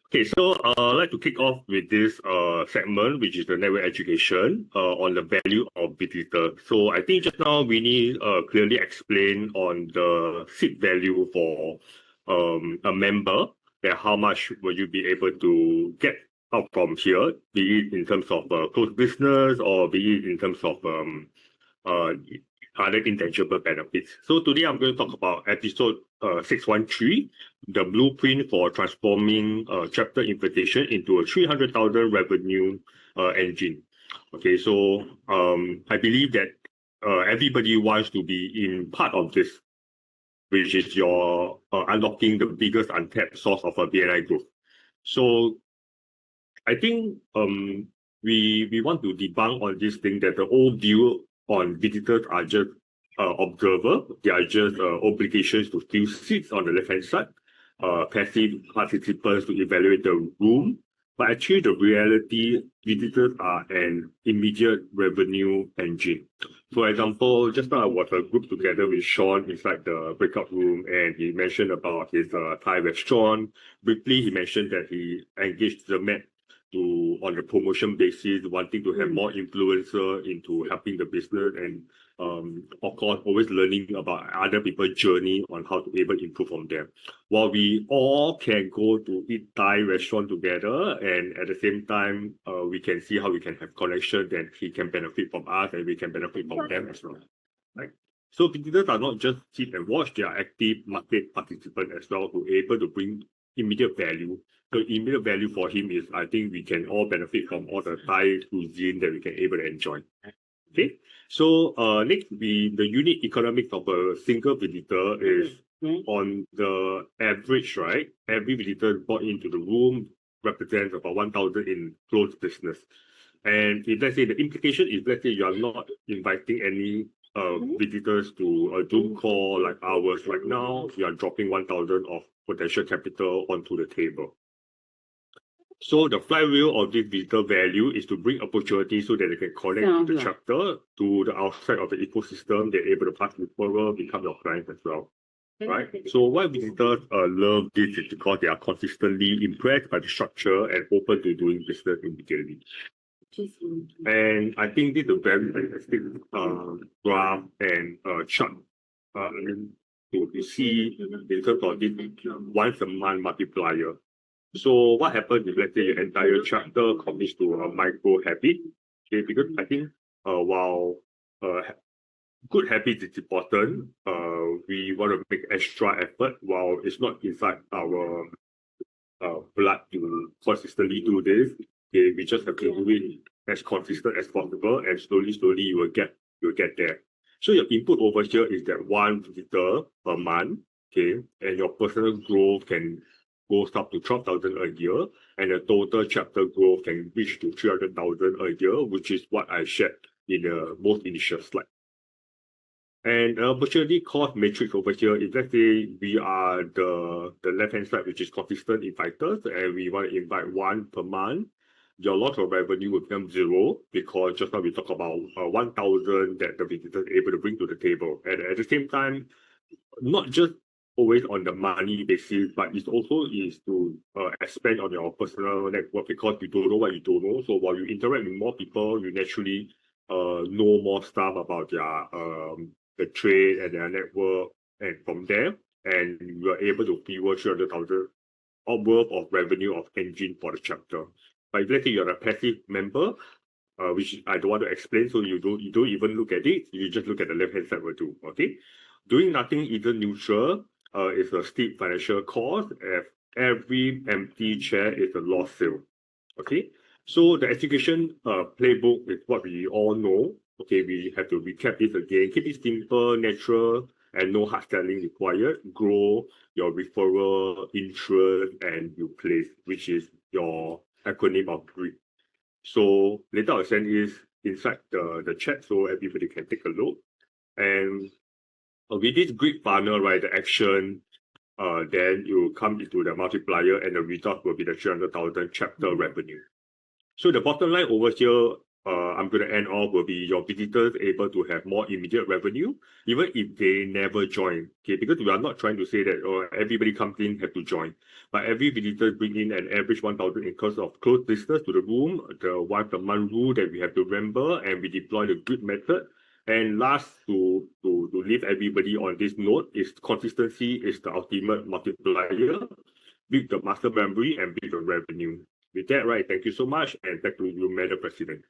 Okay, so I'd like to kick off with this segment, which is the network education on the value of visitors. So I think just now Winnie clearly explained on the seat value for a member, that how much will you be able to get out from here, be it in terms of close business or be it in terms of other intangible benefits. So today I'm going to talk about episode 613, the blueprint for transforming chapter invitation into a 300,000 revenue engine. Okay, so I believe that everybody wants to be in part of this, which is your unlocking the biggest untapped source of a BNI growth. So I think we want to debunk on this thing that the old view on visitors are just observer, they are just obligations to fill seats on the left-hand side, passive participants to evaluate the room. But actually, the reality, visitors are an immediate revenue engine. For example, just now I was a group together with Sean inside the breakout room, and he mentioned about his Thai restaurant. Briefly, he mentioned that he engaged the Met on the promotion basis, wanting to have more influencer into helping the business, and of course always learning about other people's journey on how to able improve on them. While we all can go to eat Thai restaurant together, and at the same time we can see how we can have connection, then he can benefit from us and we can benefit from them as well. Right? So visitors are not just sit and watch, they are active market participants as well, who are able to bring immediate value. The immediate value for him is, I think we can all benefit from all the Thai cuisine that we can able to enjoy. Okay, so next, the unit economics of a single visitor is on the average, right? Every visitor brought into the room represents about 1,000 in closed business. And if let's say the implication is, let's say you are not inviting any visitors to a Zoom call like ours right now, you are dropping 1,000 of potential capital onto the table. So the flywheel of this visitor value is to bring opportunities so that they can connect the chapter to the outside of the ecosystem. They're able to pass referral, become your clients as well. Right? So why visitors love this is because they are consistently impressed by the structure and open to doing business immediately. And I think this is a very fantastic graph and chart to see in terms of this once a month multiplier. So what happens if, let's say, your entire chapter commits to a micro habit? Okay, because I think while good habit is important, we want to make extra effort while it's not inside our blood to consistently do this. Okay, we just have to do it as consistent as possible, and slowly you will get there. So your input over here is that one visitor per month, okay, and your personal growth can goes up to 12,000 a year, and the total chapter growth can reach to 300,000 a year, which is what I shared in the most initial slide. And opportunity cost matrix over here, if let's say we are the left-hand side, which is consistent inviters, and we want to invite one per month, your loss of revenue will become zero, because just now we talk about 1,000 that the visitor is able to bring to the table. And at the same time, not just always on the money basis, but it also is to expand on your personal network, because you don't know what you don't know. So while you interact with more people, you naturally know more stuff about their the trade and their network, and from there, and you are able to fuel 300,000 worth of revenue of engine for the chapter. But if let's say you're a passive member, which I don't want to explain, so you don't even look at it, you just look at the left-hand side will do. Okay, doing nothing isn't neutral. Is a steep financial cost. Every empty chair is a lost sale. Okay, so the education playbook is what we all know. Okay, we have to recap this again. Keep it simple, natural, and no hard selling required. Grow your referral, interest, and you place, which is your acronym of GRID. So later I'll send this inside the chat so everybody can take a look. And with this GRID funnel, right, the action, then you come into the multiplier, and the result will be the 300,000 chapter revenue. So the bottom line over here, I'm going to end off will be your visitors able to have more immediate revenue, even if they never join. Okay, because we are not trying to say that everybody comes in have to join, but every visitor bring in an average 1,000 in cost of closed business to the room, the once a month rule that we have to remember, and we deploy the grid method. And last, to leave everybody on this note, is consistency is the ultimate multiplier. Build the master memory and build the revenue. With that, right, thank you so much, and back to you, Madam President.